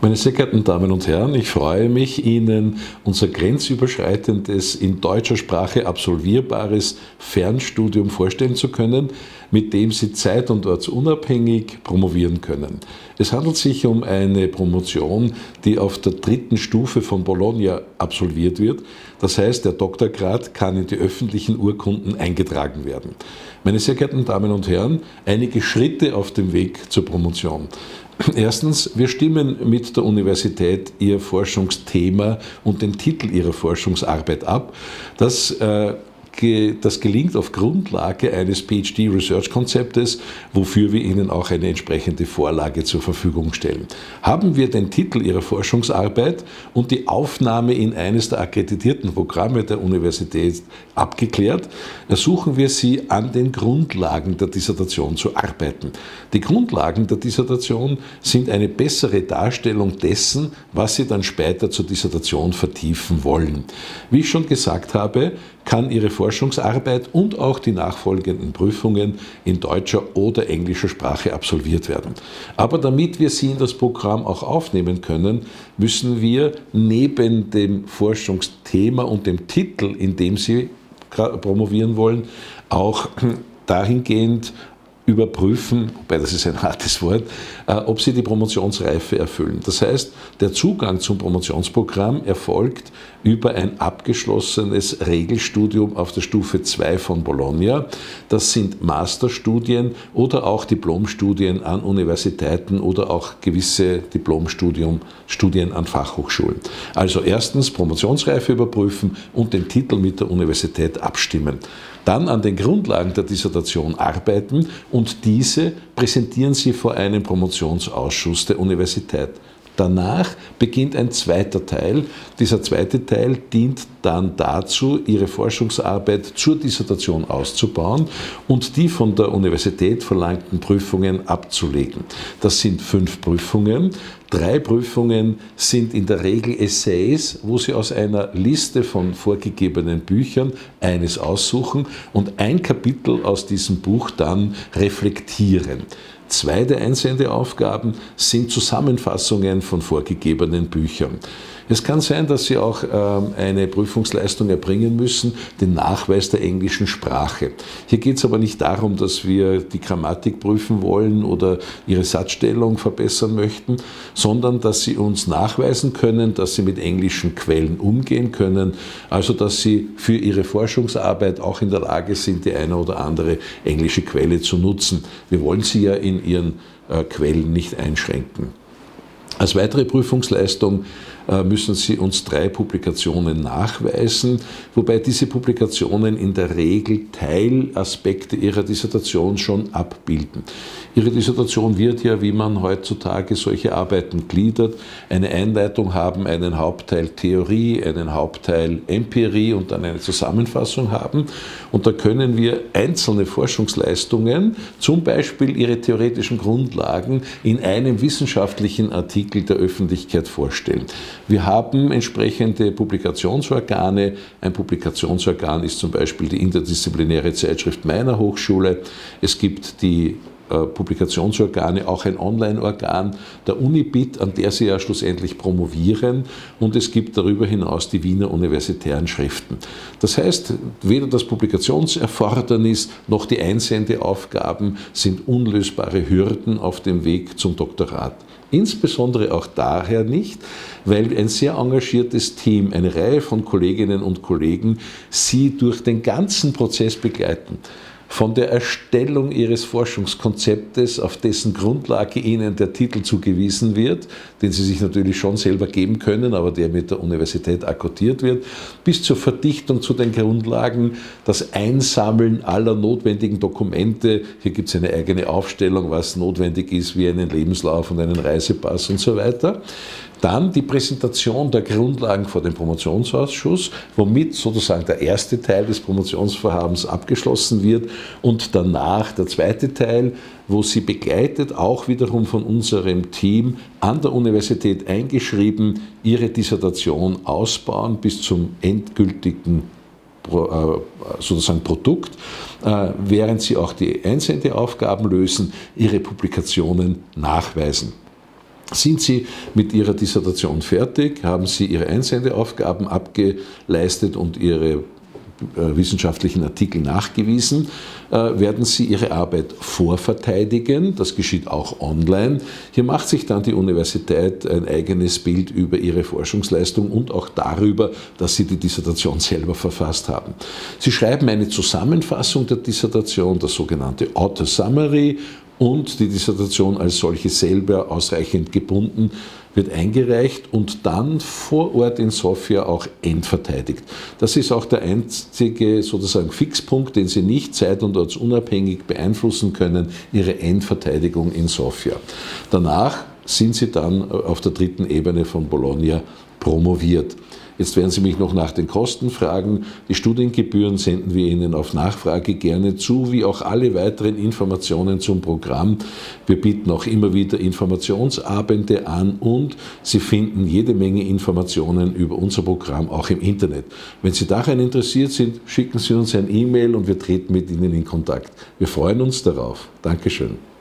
Meine sehr geehrten Damen und Herren, ich freue mich, Ihnen unser grenzüberschreitendes, in deutscher Sprache absolvierbares Fernstudium vorstellen zu können, mit dem Sie zeit- und ortsunabhängig promovieren können. Es handelt sich um eine Promotion, die auf der 3. Stufe von Bologna absolviert wird. Das heißt, der Doktorgrad kann in die öffentlichen Urkunden eingetragen werden. Meine sehr geehrten Damen und Herren, einige Schritte auf dem Weg zur Promotion. Erstens, wir stimmen mit der Universität ihr Forschungsthema und den Titel ihrer Forschungsarbeit ab. Das gelingt auf Grundlage eines PhD-Research-Konzeptes, wofür wir Ihnen auch eine entsprechende Vorlage zur Verfügung stellen. Haben wir den Titel Ihrer Forschungsarbeit und die Aufnahme in eines der akkreditierten Programme der Universität abgeklärt, ersuchen wir Sie, an den Grundlagen der Dissertation zu arbeiten. Die Grundlagen der Dissertation sind eine bessere Darstellung dessen, was Sie dann später zur Dissertation vertiefen wollen. Wie ich schon gesagt habe, kann Ihre Forschungsarbeit und auch die nachfolgenden Prüfungen in deutscher oder englischer Sprache absolviert werden. Aber damit wir Sie in das Programm auch aufnehmen können, müssen wir neben dem Forschungsthema und dem Titel, in dem Sie promovieren wollen, auch dahingehend überprüfen, wobei das ist ein hartes Wort, ob sie die Promotionsreife erfüllen. Das heißt, der Zugang zum Promotionsprogramm erfolgt über ein abgeschlossenes Regelstudium auf der Stufe 2 von Bologna. Das sind Masterstudien oder auch Diplomstudien an Universitäten oder auch gewisse Diplomstudien an Fachhochschulen. Also erstens Promotionsreife überprüfen und den Titel mit der Universität abstimmen. Dann an den Grundlagen der Dissertation arbeiten und diese präsentieren Sie vor einem Promotionsausschuss der Universität. Danach beginnt ein zweiter Teil. Dieser zweite Teil dient dann dazu, Ihre Forschungsarbeit zur Dissertation auszubauen und die von der Universität verlangten Prüfungen abzulegen. Das sind 5 Prüfungen. 3 Prüfungen sind in der Regel Essays, wo Sie aus einer Liste von vorgegebenen Büchern eines aussuchen und ein Kapitel aus diesem Buch dann reflektieren. 2 der Einsendeaufgaben sind Zusammenfassungen von vorgegebenen Büchern. Es kann sein, dass Sie auch eine Prüfungsleistung erbringen müssen, den Nachweis der englischen Sprache. Hier geht es aber nicht darum, dass wir die Grammatik prüfen wollen oder Ihre Satzstellung verbessern möchten, sondern dass Sie uns nachweisen können, dass Sie mit englischen Quellen umgehen können, also dass Sie für Ihre Forschungsarbeit auch in der Lage sind, die eine oder andere englische Quelle zu nutzen. Wir wollen Sie ja in Ihren Quellen nicht einschränken. Als weitere Prüfungsleistung müssen Sie uns 3 Publikationen nachweisen, wobei diese Publikationen in der Regel Teilaspekte Ihrer Dissertation schon abbilden. Ihre Dissertation wird ja, wie man heutzutage solche Arbeiten gliedert, eine Einleitung haben, einen Hauptteil Theorie, einen Hauptteil Empirie und dann eine Zusammenfassung haben. Und da können wir einzelne Forschungsleistungen, zum Beispiel Ihre theoretischen Grundlagen, in einem wissenschaftlichen Artikel der Öffentlichkeit vorstellen. Wir haben entsprechende Publikationsorgane. Ein Publikationsorgan ist zum Beispiel die interdisziplinäre Zeitschrift meiner Hochschule. Es gibt die Publikationsorgane, auch ein Online-Organ der Unibit, an der Sie ja schlussendlich promovieren, und es gibt darüber hinaus die Wiener universitären Schriften. Das heißt, weder das Publikationserfordernis noch die Einsendeaufgaben sind unlösbare Hürden auf dem Weg zum Doktorat. Insbesondere auch daher nicht, weil ein sehr engagiertes Team, eine Reihe von Kolleginnen und Kollegen, Sie durch den ganzen Prozess begleiten. Von der Erstellung Ihres Forschungskonzeptes, auf dessen Grundlage Ihnen der Titel zugewiesen wird, den Sie sich natürlich schon selber geben können, aber der mit der Universität akkordiert wird, bis zur Verdichtung zu den Grundlagen, das Einsammeln aller notwendigen Dokumente. Hier gibt es eine eigene Aufstellung, was notwendig ist, wie einen Lebenslauf und einen Reisepass und so weiter. Dann die Präsentation der Grundlagen vor dem Promotionsausschuss, womit sozusagen der erste Teil des Promotionsvorhabens abgeschlossen wird und danach der zweite Teil, wo Sie begleitet, auch wiederum von unserem Team an der Universität eingeschrieben, Ihre Dissertation ausbauen bis zum endgültigen sozusagen Produkt, während Sie auch die Einsendeaufgaben lösen, Ihre Publikationen nachweisen. Sind Sie mit Ihrer Dissertation fertig? Haben Sie Ihre Einsendeaufgaben abgeleistet und Ihre wissenschaftlichen Artikel nachgewiesen? Werden Sie Ihre Arbeit vorverteidigen? Das geschieht auch online. Hier macht sich dann die Universität ein eigenes Bild über Ihre Forschungsleistung und auch darüber, dass Sie die Dissertation selber verfasst haben. Sie schreiben eine Zusammenfassung der Dissertation, das sogenannte Author Summary, und die Dissertation als solche selber ausreichend gebunden wird eingereicht und dann vor Ort in Sofia auch endverteidigt. Das ist auch der einzige sozusagen Fixpunkt, den Sie nicht zeit- und ortsunabhängig beeinflussen können, Ihre Endverteidigung in Sofia. Danach sind Sie dann auf der dritten Ebene von Bologna promoviert. Jetzt werden Sie mich noch nach den Kosten fragen. Die Studiengebühren senden wir Ihnen auf Nachfrage gerne zu, wie auch alle weiteren Informationen zum Programm. Wir bieten auch immer wieder Informationsabende an und Sie finden jede Menge Informationen über unser Programm auch im Internet. Wenn Sie daran interessiert sind, schicken Sie uns ein E-Mail und wir treten mit Ihnen in Kontakt. Wir freuen uns darauf. Dankeschön.